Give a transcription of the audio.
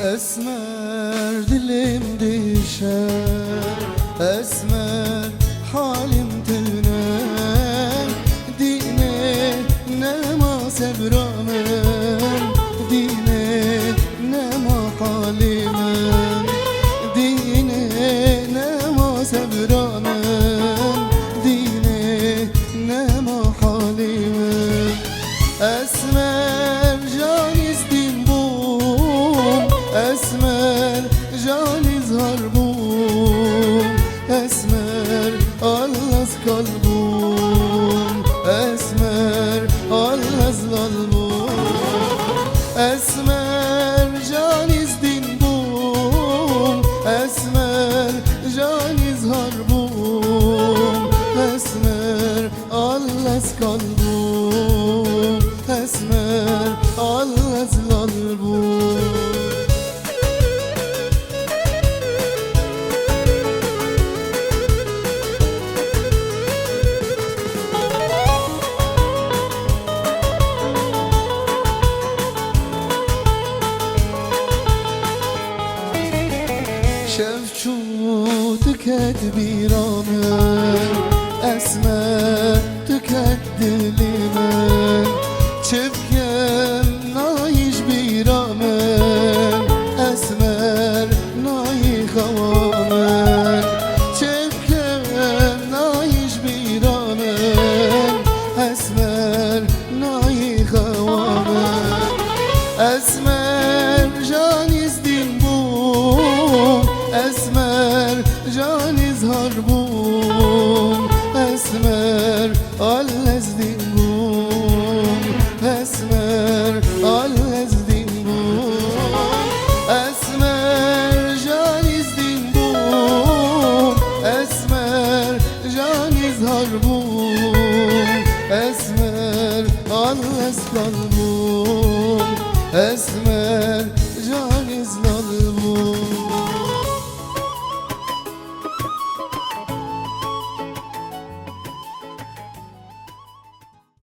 Esmer dilim dişer, esmer halim tüner. Dine nema sebramen, dine nema halimen. Dine nema sebramen, dine nema halimen. Esmer caniz din bum, esmer caniz harbum. Esmer allaz kalbum, esmer allaz lalbum. Esmer caniz din bum, esmer caniz harbum. Esmer allaz kalbum, esmer allaz lalbum. شفشو تكد بيرامن، اسمر تكد دلمن. شبكم نايش بيرامن، اسمر ناي خوامن. شبكم نايش بيرامن، اسمر ناي خوامن. اسمر جانيز دين بوم، esmer caniz harbum. Esmer allez din bum, esmer allez din bum. Esmer caniz din bum, esmer caniz harbum. Esmer allez kalbum, esmer